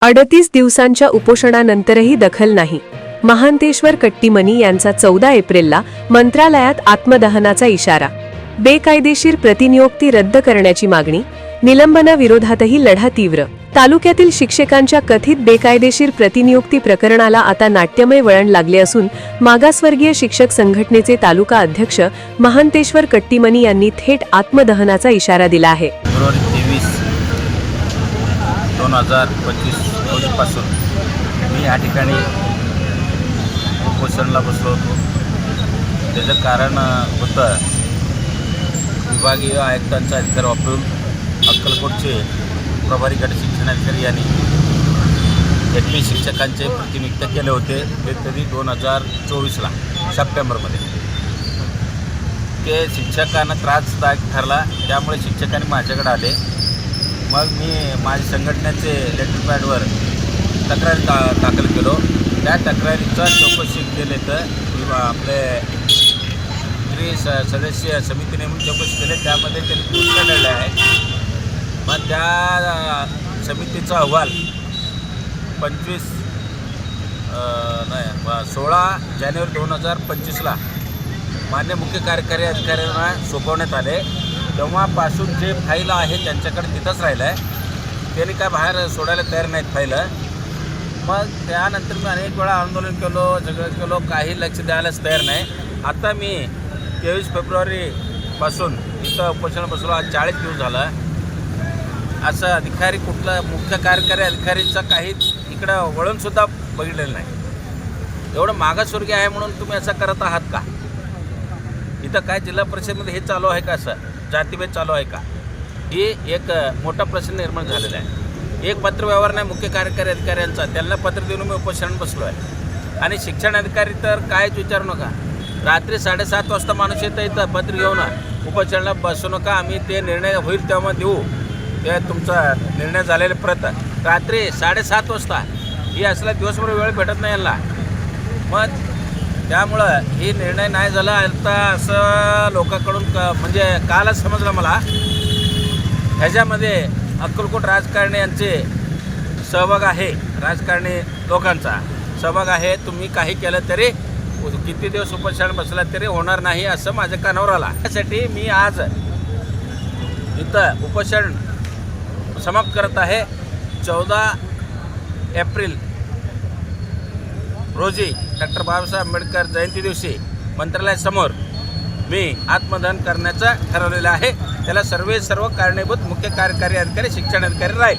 38 दिवसांच्या उपोषणानंतरही दखल नाही. महांतेश्वर कट्टीमनी यांचा 14 एप्रिलला मंत्रालयात आत्मदहनाचा इशारा. बेकायदेशीर प्रतिनियुक्ती रद्द करण्याची मागणी. निलंबनाविरोधातही लढा तीव्र. तालुक्यातील शिक्षकांच्या कथित बेकायदेशीर प्रतिनियुक्ती प्रकरणाला आता नाट्यमय वळण लागले असून मागासवर्गीय शिक्षक संघटनेचे तालुका अध्यक्ष महांतेश्वर कट्टीमनी यांनी थेट आत्मदहनाचा इशारा दिला आहे. फेब्रुवारी 23, 2025 पासून मी या ठिकाणी उपोषणाला बसलो होतो. त्याचं कारण होतं विभागीय आयुक्तांचा अधिकार वापरून अक्कलकोटचे प्रभारी गट शिक्षणाधिकारी यांनी एपी शिक्षकांचे प्रतिनियुक्त केले होते. ते कधी 2024ला सप्टेंबरमध्ये. ते शिक्षकांना त्रासदायक ठरला, त्यामुळे शिक्षकांनी माझ्याकडे आले. मग मी माझ्या संघटनेचे लेटर पॅडवर तक्रार दाखल केलो. त्या तक्रारीचा चौकशी केले तर आपले सदस्य समिती नेमून चौकशी केले. त्यामध्ये त्यांनी दोष काढले आहे. मग त्या समितीचा अहवाल 16 जानेवारी 2025ला मान्य मुख्य कार्यकारी अधिकाऱ्यांना सोपवण्यात आले. तेव्हापासून जे फाईल आहे त्यांच्याकडे तिथंच राहिलं आहे. त्यांनी काय बाहेर सोडायला तयार नाहीत फाईल. मग त्यानंतर मी अनेक वेळा आंदोलन केलो, सगळं केलो, काही लक्ष द्यायलाच तयार नाही. आता मी 23 फेब्रुवारीपासून इथं उपोषण बसलो. आज 40 दिवस झालं. असं अधिकारी कुठला मुख्य कार्यकारी अधिकारीचा काही इकडं वळणसुद्धा बघितलेलं नाही. एवढं मागासवर्गीय आहे म्हणून तुम्ही असं करत आहात का? इथं काय जिल्हा परिषदेमध्ये हे चालू आहे का? असं जातीभेद चालू आहे का? ही एक मोठा प्रश्न निर्माण झालेला आहे. एक पत्रव्यवहार नाही मुख्य कार्यकारी अधिकाऱ्यांचा, त्यांना पत्र देऊन मी उपोषण बसलो आहे. आणि शिक्षण अधिकारी तर कायच विचारू नका. रात्री 7:30 वाजता माणूस येतं इथं पत्र घेऊन उपोषणाला बसू नका, आम्ही ते निर्णय होईल तेव्हा देऊ, ते तुमचा निर्णय झालेले प्रत. रात्री 7:30 वाजता ही असला दिवसभर वेळ भेटत नाही यांना. मग त्यामुळं ही निर्णय नाही झाला. आता असं लोकांकडून म्हणजे कालच समजलं मला, ह्याच्यामध्ये अक्कलकोट राजकारणी यांचे सहभाग आहे, राजकारणी लोकांचा सहभाग आहे. तुम्ही काही केलं तरी किती दिवस उपोषण बसला तरी होणार नाही असं माझ्या कानावर आला. त्यासाठी मी आज इथं उपोषण समाप्त करत आहे. 14 एप्रिल रोजी डॉक्टर बाबासाहेब आंबेडकर जयंती दिवशी मंत्रालयासमोर मी आत्मदहन करण्याचं ठरवलेलं आहे. त्याला सर्व कारणीभूत मुख्य कार्यकारी अधिकारी शिक्षण अधिकारी राहील.